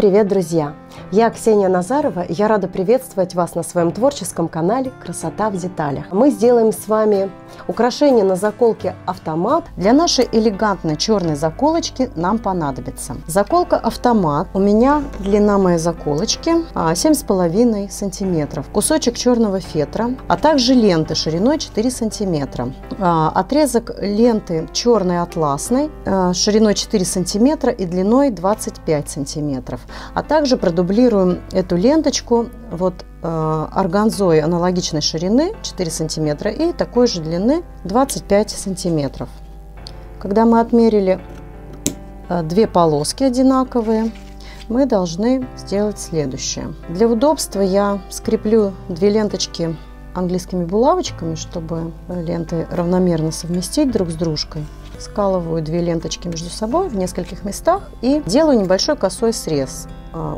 привет, друзья! Я Ксения Назарова, и я рада приветствовать вас на своем творческом канале «Красота в деталях». Мы сделаем с вами украшение на заколке автомат. Для нашей элегантной черной заколочки нам понадобится заколка автомат. У меня длина моей заколочки 7,5 сантиметров, кусочек черного фетра, а также ленты шириной 4 сантиметра. Отрезок ленты черной атласной шириной 4 сантиметра и длиной 25 сантиметров, а также продублируем эту ленточку органзой аналогичной ширины 4 сантиметра и такой же длины 25 сантиметров. Когда мы отмерили две полоски одинаковые, мы должны сделать следующее. Для удобства я скреплю две ленточки английскими булавочками, чтобы ленты равномерно совместить друг с дружкой. Скалываю две ленточки между собой в нескольких местах и делаю небольшой косой срез.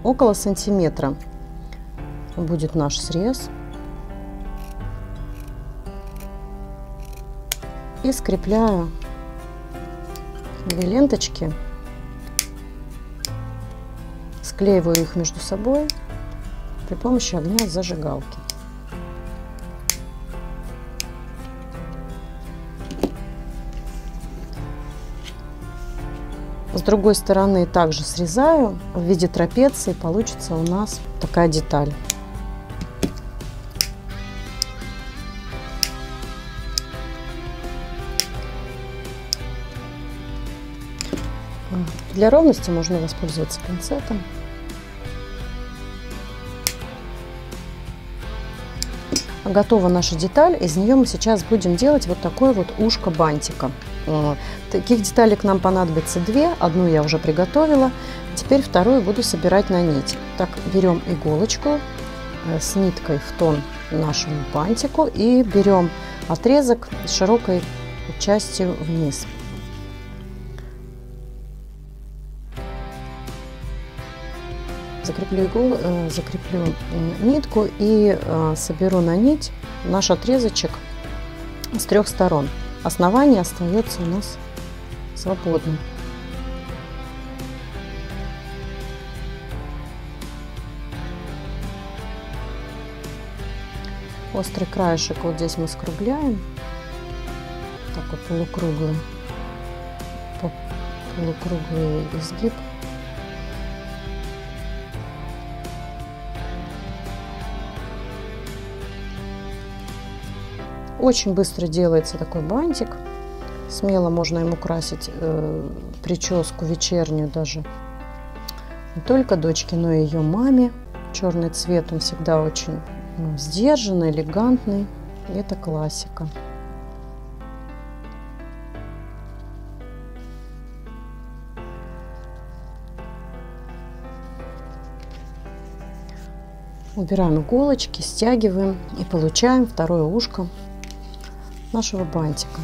Около сантиметра будет наш срез. И скрепляю две ленточки, склеиваю их между собой при помощи огня зажигалки. С другой стороны также срезаю в виде трапеции, получится у нас такая деталь. Для ровности можно воспользоваться пинцетом. Готова наша деталь, из нее мы сейчас будем делать вот такое вот ушко бантика. Таких деталек нам понадобится две, одну я уже приготовила, теперь вторую буду собирать на нить. Так, берем иголочку с ниткой в тон нашему бантику и берем отрезок с широкой частью вниз. Закреплю нитку и соберу на нить наш отрезочек с трех сторон. Основание остается у нас свободным. Острый краешек вот здесь мы скругляем, такой полукруглый изгиб. Очень быстро делается такой бантик. Смело можно им украсить прическу вечернюю даже не только дочке, но и ее маме. Черный цвет, он всегда очень сдержанный, элегантный. И это классика. Убираем иголочки, стягиваем и получаем второе ушко нашего бантика.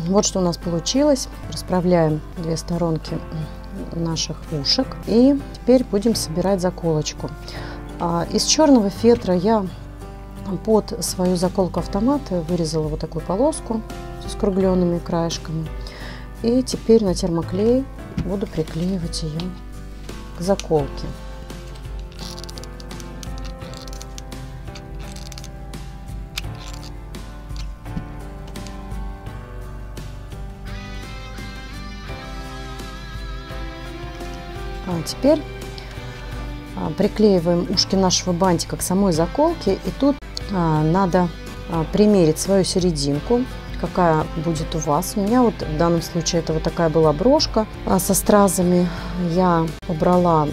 Вот что у нас получилось. Расправляем две сторонки наших ушек и теперь будем собирать заколочку. Из черного фетра я под свою заколку автомата вырезала вот такую полоску с скругленными краешками. И теперь на термоклей буду приклеивать ее к заколке. Теперь приклеиваем ушки нашего бантика к самой заколке, и тут надо примерить свою серединку, какая будет у вас. У меня вот в данном случае это вот такая была брошка со стразами. Я убрала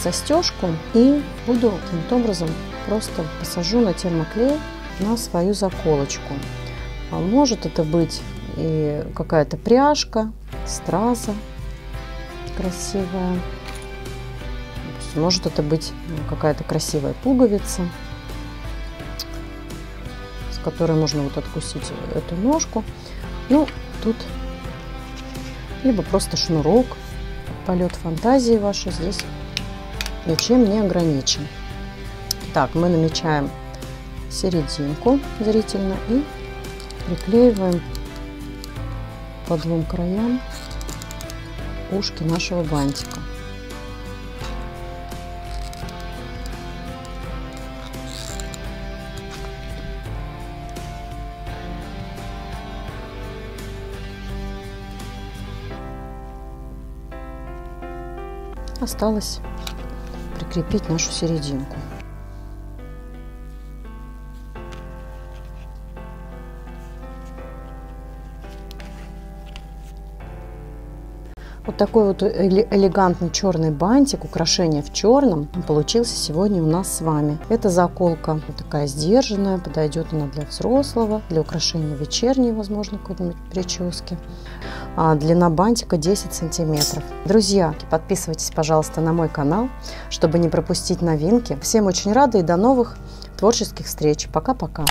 застежку и буду таким образом просто посажу на термоклей на свою заколочку. Может это быть и какая-то пряжка, страза красивая. Может это быть какая-то красивая пуговица. которой можно вот откусить эту ножку. Ну, тут либо просто шнурок, полет фантазии вашей здесь ничем не ограничен. Так, мы намечаем серединку зрительно и приклеиваем по двум краям ушки нашего бантика. Осталось прикрепить нашу серединку. Вот такой вот элегантный черный бантик, украшение в черном, получился сегодня у нас с вами. Эта заколка вот такая сдержанная, подойдет она для взрослого, для украшения вечерней, возможно, какой-нибудь прически. Длина бантика 10 сантиметров. Друзья, подписывайтесь, пожалуйста, на мой канал, чтобы не пропустить новинки. Всем очень рада и до новых творческих встреч. Пока-пока.